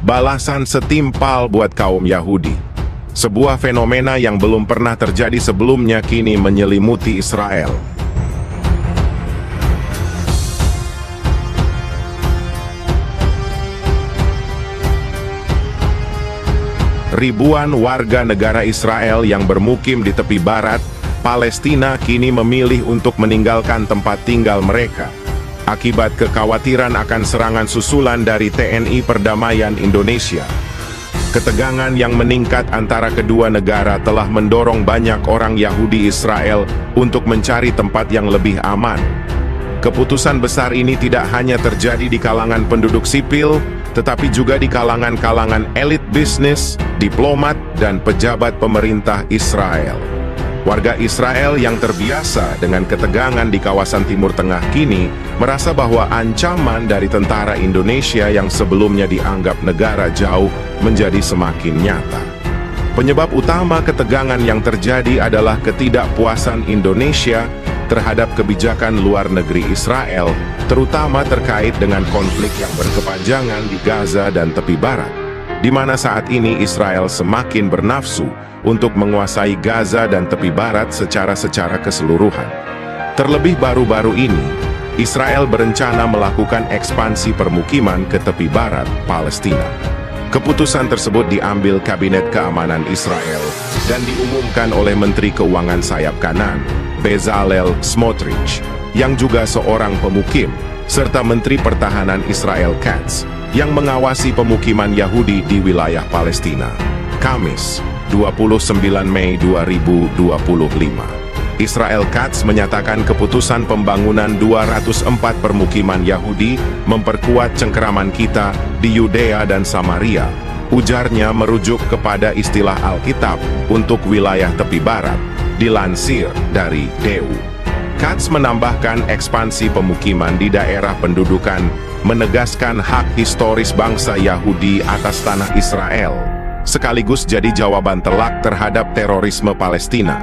balasan setimpal buat kaum Yahudi. Sebuah fenomena yang belum pernah terjadi sebelumnya kini menyelimuti Israel. Ribuan warga negara Israel yang bermukim di tepi barat Palestina kini memilih untuk meninggalkan tempat tinggal mereka akibat kekhawatiran akan serangan susulan dari TNI Perdamaian Indonesia. Ketegangan yang meningkat antara kedua negara telah mendorong banyak orang Yahudi Israel untuk mencari tempat yang lebih aman. Keputusan besar ini tidak hanya terjadi di kalangan penduduk sipil, tetapi juga di kalangan elit bisnis, diplomat, dan pejabat pemerintah Israel. Warga Israel yang terbiasa dengan ketegangan di kawasan Timur Tengah kini merasa bahwa ancaman dari tentara Indonesia yang sebelumnya dianggap negara jauh menjadi semakin nyata. Penyebab utama ketegangan yang terjadi adalah ketidakpuasan Indonesia terhadap kebijakan luar negeri Israel, terutama terkait dengan konflik yang berkepanjangan di Gaza dan tepi barat, di mana saat ini Israel semakin bernafsu untuk menguasai Gaza dan tepi barat secara keseluruhan. Terlebih baru-baru ini, Israel berencana melakukan ekspansi permukiman ke tepi barat Palestina. Keputusan tersebut diambil Kabinet Keamanan Israel dan diumumkan oleh Menteri Keuangan sayap kanan, Bezalel Smotrich, yang juga seorang pemukim, serta Menteri Pertahanan Israel Katz, yang mengawasi pemukiman Yahudi di wilayah Palestina. Kamis, 29 Mei 2025. Israel Katz menyatakan keputusan pembangunan 204 permukiman Yahudi memperkuat cengkeraman kita di Yudea dan Samaria. Ujarnya merujuk kepada istilah Alkitab untuk wilayah tepi barat, dilansir dari DEU. Katz menambahkan ekspansi pemukiman di daerah pendudukan menegaskan hak historis bangsa Yahudi atas tanah Israel, sekaligus jadi jawaban telak terhadap terorisme Palestina.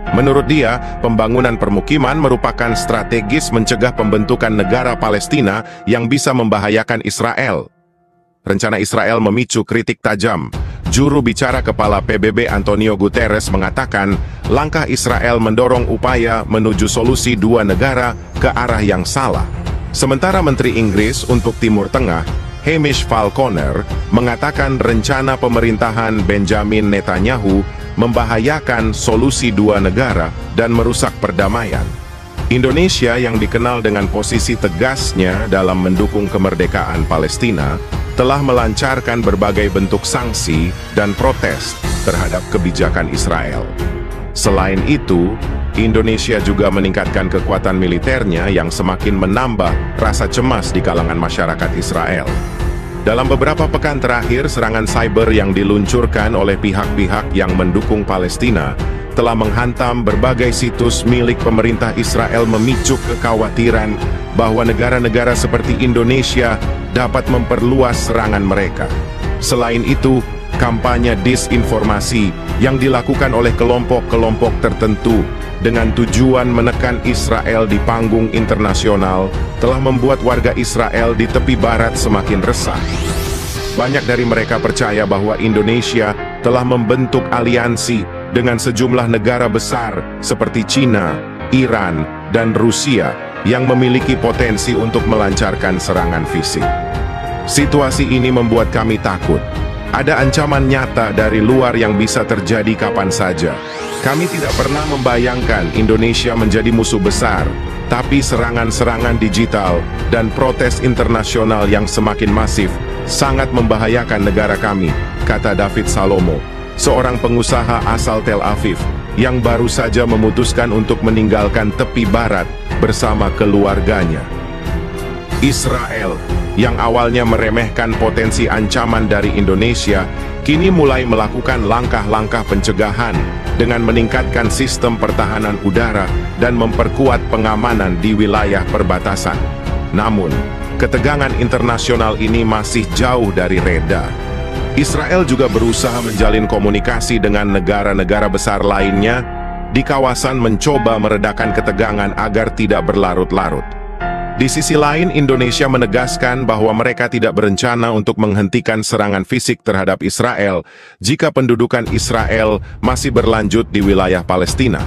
Menurut dia, pembangunan permukiman merupakan strategis mencegah pembentukan negara Palestina yang bisa membahayakan Israel. Rencana Israel memicu kritik tajam. Juru bicara Kepala PBB Antonio Guterres mengatakan, langkah Israel mendorong upaya menuju solusi dua negara ke arah yang salah. Sementara Menteri Inggris untuk Timur Tengah, Hamish Falconer, mengatakan rencana pemerintahan Benjamin Netanyahu membahayakan solusi dua negara dan merusak perdamaian. Indonesia yang dikenal dengan posisi tegasnya dalam mendukung kemerdekaan Palestina telah melancarkan berbagai bentuk sanksi dan protes terhadap kebijakan Israel. Selain itu, Indonesia juga meningkatkan kekuatan militernya yang semakin menambah rasa cemas di kalangan masyarakat Israel. Dalam beberapa pekan terakhir, serangan cyber yang diluncurkan oleh pihak-pihak yang mendukung Palestina telah menghantam berbagai situs milik pemerintah Israel, memicu kekhawatiran bahwa negara-negara seperti Indonesia dapat memperluas serangan mereka. Selain itu, kampanye disinformasi yang dilakukan oleh kelompok-kelompok tertentu dengan tujuan menekan Israel di panggung internasional telah membuat warga Israel di tepi barat semakin resah. Banyak dari mereka percaya bahwa Indonesia telah membentuk aliansi dengan sejumlah negara besar seperti China, Iran, dan Rusia yang memiliki potensi untuk melancarkan serangan fisik. Situasi ini membuat kami takut. Ada ancaman nyata dari luar yang bisa terjadi kapan saja. Kami tidak pernah membayangkan Indonesia menjadi musuh besar, tapi serangan-serangan digital dan protes internasional yang semakin masif sangat membahayakan negara kami, kata David Salomo, seorang pengusaha asal Tel Aviv yang baru saja memutuskan untuk meninggalkan tepi barat bersama keluarganya. Israel, yang awalnya meremehkan potensi ancaman dari Indonesia, kini mulai melakukan langkah-langkah pencegahan dengan meningkatkan sistem pertahanan udara dan memperkuat pengamanan di wilayah perbatasan. Namun, ketegangan internasional ini masih jauh dari reda. Israel juga berusaha menjalin komunikasi dengan negara-negara besar lainnya di kawasan, mencoba meredakan ketegangan agar tidak berlarut-larut. Di sisi lain, Indonesia menegaskan bahwa mereka tidak berencana untuk menghentikan serangan fisik terhadap Israel jika pendudukan Israel masih berlanjut di wilayah Palestina.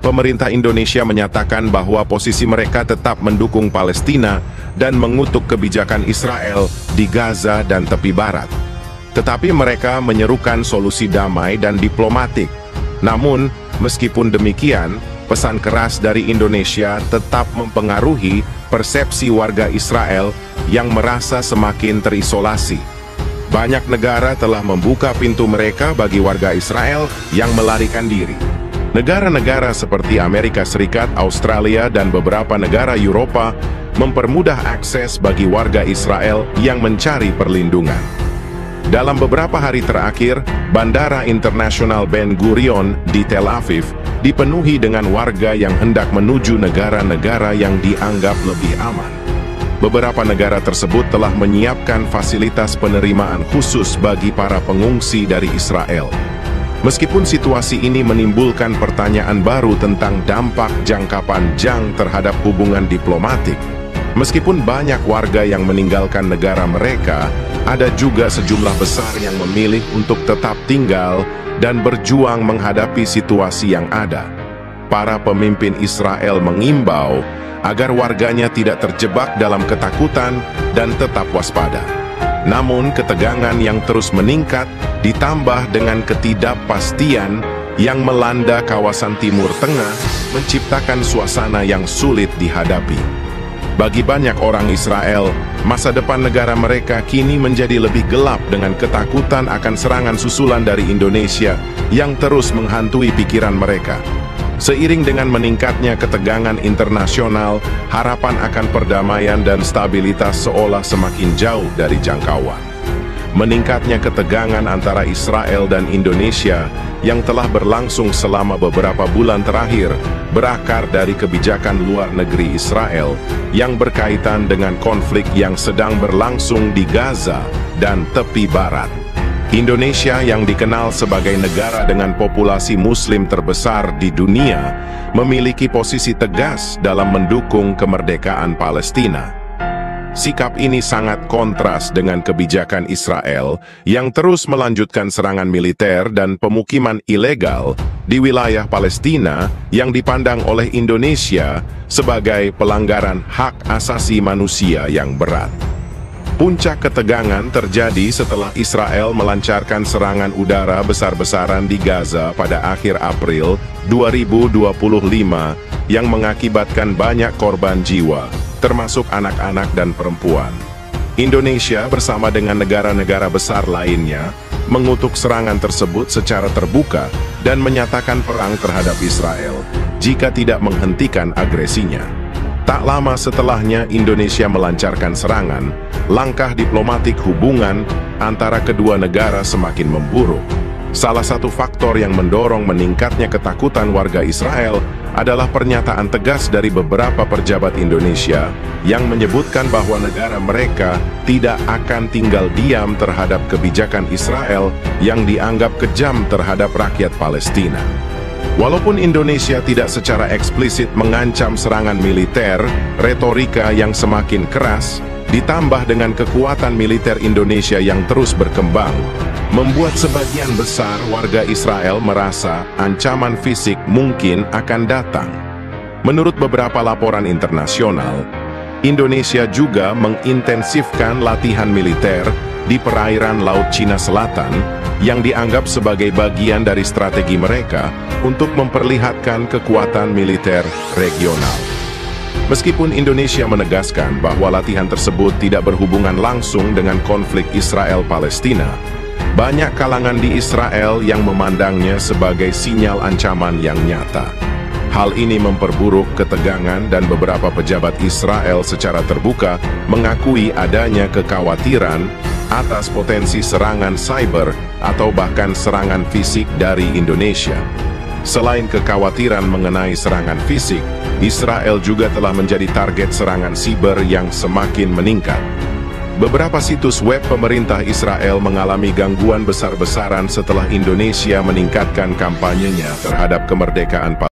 Pemerintah Indonesia menyatakan bahwa posisi mereka tetap mendukung Palestina dan mengutuk kebijakan Israel di Gaza dan tepi barat. Tetapi mereka menyerukan solusi damai dan diplomatik. Namun, meskipun demikian, pesan keras dari Indonesia tetap mempengaruhi persepsi warga Israel yang merasa semakin terisolasi. Banyak negara telah membuka pintu mereka bagi warga Israel yang melarikan diri. Negara-negara seperti Amerika Serikat, Australia, dan beberapa negara Eropa mempermudah akses bagi warga Israel yang mencari perlindungan. Dalam beberapa hari terakhir, Bandara Internasional Ben Gurion di Tel Aviv dipenuhi dengan warga yang hendak menuju negara-negara yang dianggap lebih aman. Beberapa negara tersebut telah menyiapkan fasilitas penerimaan khusus bagi para pengungsi dari Israel. Meskipun situasi ini menimbulkan pertanyaan baru tentang dampak jangka panjang terhadap hubungan diplomatik, meskipun banyak warga yang meninggalkan negara mereka, ada juga sejumlah besar yang memilih untuk tetap tinggal dan berjuang menghadapi situasi yang ada. Para pemimpin Israel mengimbau agar warganya tidak terjebak dalam ketakutan dan tetap waspada. Namun, ketegangan yang terus meningkat ditambah dengan ketidakpastian yang melanda kawasan Timur Tengah menciptakan suasana yang sulit dihadapi. Bagi banyak orang Israel, masa depan negara mereka kini menjadi lebih gelap dengan ketakutan akan serangan susulan dari Indonesia yang terus menghantui pikiran mereka. Seiring dengan meningkatnya ketegangan internasional, harapan akan perdamaian dan stabilitas seolah semakin jauh dari jangkauan. Meningkatnya ketegangan antara Israel dan Indonesia yang telah berlangsung selama beberapa bulan terakhir berakar dari kebijakan luar negeri Israel yang berkaitan dengan konflik yang sedang berlangsung di Gaza dan tepi barat. Indonesia yang dikenal sebagai negara dengan populasi Muslim terbesar di dunia memiliki posisi tegas dalam mendukung kemerdekaan Palestina. Sikap ini sangat kontras dengan kebijakan Israel yang terus melanjutkan serangan militer dan pemukiman ilegal di wilayah Palestina yang dipandang oleh Indonesia sebagai pelanggaran hak asasi manusia yang berat. Puncak ketegangan terjadi setelah Israel melancarkan serangan udara besar-besaran di Gaza pada akhir April 2025 yang mengakibatkan banyak korban jiwa, termasuk anak-anak dan perempuan. Indonesia bersama dengan negara-negara besar lainnya mengutuk serangan tersebut secara terbuka dan menyatakan perang terhadap Israel jika tidak menghentikan agresinya. Tak lama setelahnya Indonesia melancarkan serangan, langkah diplomatik hubungan antara kedua negara semakin memburuk. Salah satu faktor yang mendorong meningkatnya ketakutan warga Israel adalah pernyataan tegas dari beberapa pejabat Indonesia yang menyebutkan bahwa negara mereka tidak akan tinggal diam terhadap kebijakan Israel yang dianggap kejam terhadap rakyat Palestina. Walaupun Indonesia tidak secara eksplisit mengancam serangan militer, retorika yang semakin keras, ditambah dengan kekuatan militer Indonesia yang terus berkembang, membuat sebagian besar warga Israel merasa ancaman fisik mungkin akan datang. Menurut beberapa laporan internasional, Indonesia juga mengintensifkan latihan militer di perairan Laut Cina Selatan yang dianggap sebagai bagian dari strategi mereka untuk memperlihatkan kekuatan militer regional. Meskipun Indonesia menegaskan bahwa latihan tersebut tidak berhubungan langsung dengan konflik Israel-Palestina, banyak kalangan di Israel yang memandangnya sebagai sinyal ancaman yang nyata. Hal ini memperburuk ketegangan dan beberapa pejabat Israel secara terbuka mengakui adanya kekhawatiran atas potensi serangan cyber atau bahkan serangan fisik dari Indonesia. Selain kekhawatiran mengenai serangan fisik, Israel juga telah menjadi target serangan siber yang semakin meningkat. Beberapa situs web pemerintah Israel mengalami gangguan besar-besaran setelah Indonesia meningkatkan kampanyenya terhadap kemerdekaan Palestina.